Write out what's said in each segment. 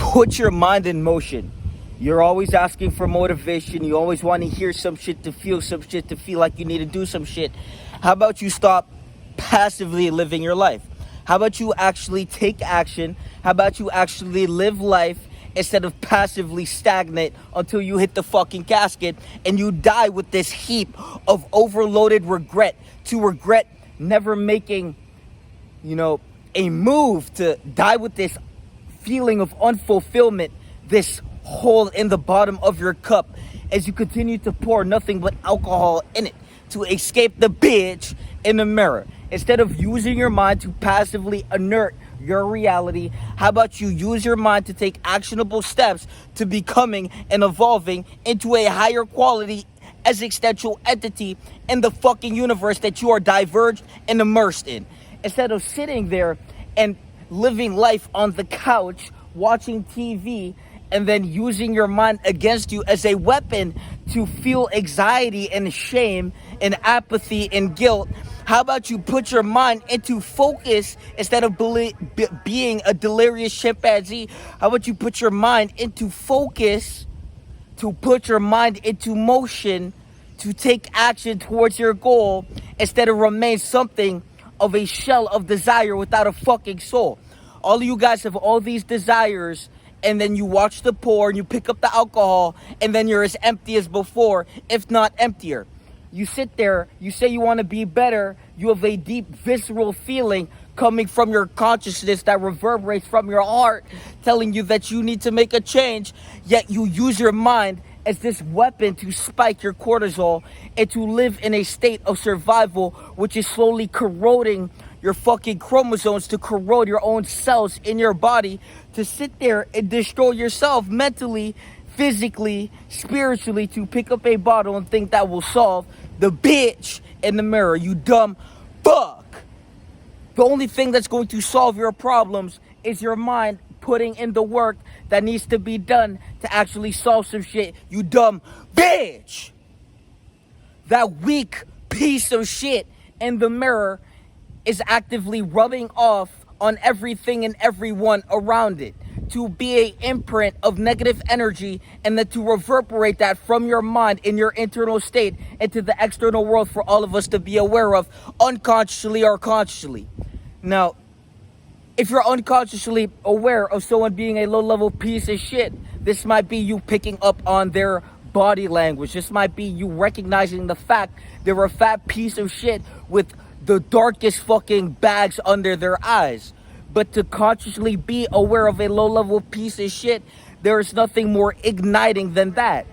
put your mind in motion. You're always asking for motivation. You always want to hear some shit, to feel some shit, to feel like you need to do some shit. How about you stop passively living your life? How about you actually take action? How about you actually live life instead of passively stagnant until you hit the fucking casket and you die with this heap of overloaded regret, to regret never making, a move, to die with this feeling of unfulfillment, this hole in the bottom of your cup as you continue to pour nothing but alcohol in it to escape the bitch in the mirror. Instead of using your mind to passively inert your reality, how about you use your mind to take actionable steps to becoming and evolving into a higher quality existential entity in the fucking universe that you are diverged and immersed in? Instead of sitting there and living life on the couch, watching TV, and then using your mind against you as a weapon to feel anxiety and shame and apathy and guilt, how about you put your mind into focus instead of being a delirious chimpanzee? How about you put your mind into focus, to put your mind into motion, to take action towards your goal instead of remain something of a shell of desire without a fucking soul? All of you guys have all these desires, and then you watch the porn, you pick up the alcohol, and then you're as empty as before, if not emptier. You sit there, you say you want to be better, you have a deep visceral feeling coming from your consciousness that reverberates from your heart, telling you that you need to make a change, yet you use your mind as this weapon to spike your cortisol and to live in a state of survival, which is slowly corroding your fucking chromosomes, to corrode your own cells in your body, to sit there and destroy yourself mentally, physically, spiritually, to pick up a bottle and think that will solve the bitch in the mirror. You dumb fuck. The only thing that's going to solve your problems is your mind putting in the work that needs to be done to actually solve some shit. You dumb bitch. That weak piece of shit in the mirror is actively rubbing off on everything and everyone around it, to be an imprint of negative energy, and then to reverberate that from your mind in your internal state into the external world for all of us to be aware of, unconsciously or consciously. Now, if you're unconsciously aware of someone being a low-level piece of shit, this might be you picking up on their body language. This might be you recognizing the fact they're a fat piece of shit with the darkest fucking bags under their eyes. But to consciously be aware of a low-level piece of shit, there is nothing more igniting than that.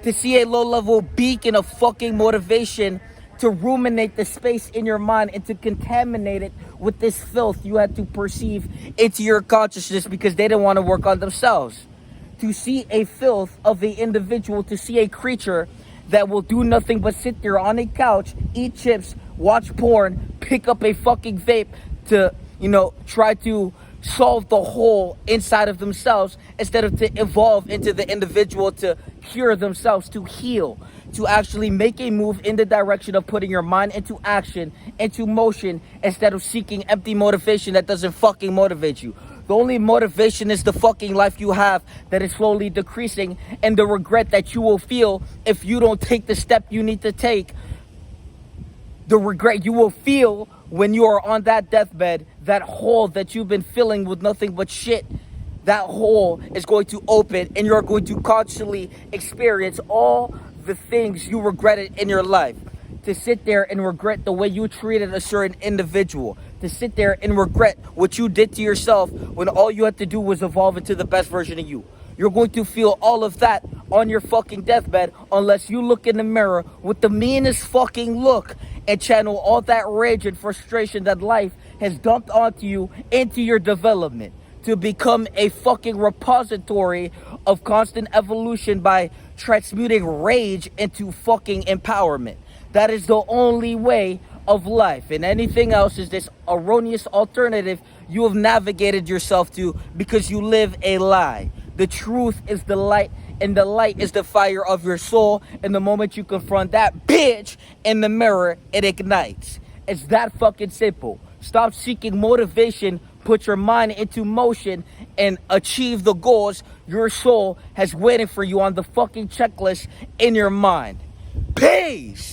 To see a low-level beacon of fucking motivation, to ruminate the space in your mind and to contaminate it with this filth you had to perceive into your consciousness because they didn't want to work on themselves. To see a filth of an individual, to see a creature that will do nothing but sit there on a couch, eat chips, watch porn, pick up a fucking vape to, try to solve the hole inside of themselves instead of to evolve into the individual, to cure themselves, to heal, to actually make a move in the direction of putting your mind into action, into motion, instead of seeking empty motivation that doesn't fucking motivate you. The only motivation is the fucking life you have that is slowly decreasing, and the regret that you will feel if you don't take the step you need to take. The regret you will feel when you are on that deathbed, that hole that you've been filling with nothing but shit, that hole is going to open and you're going to constantly experience all the things you regretted in your life. To sit there and regret the way you treated a certain individual. To sit there and regret what you did to yourself when all you had to do was evolve into the best version of you. You're going to feel all of that on your fucking deathbed unless you look in the mirror with the meanest fucking look and channel all that rage and frustration that life has dumped onto you into your development, to become a fucking repository of constant evolution by transmuting rage into fucking empowerment. That is the only way of life, and anything else is this erroneous alternative you have navigated yourself to because you live a lie. The truth is the light, and the light is the fire of your soul, and the moment you confront that bitch in the mirror, it ignites. It's that fucking simple. Stop seeking motivation, put your mind into motion, and achieve the goals your soul has waiting for you on the fucking checklist in your mind. Peace!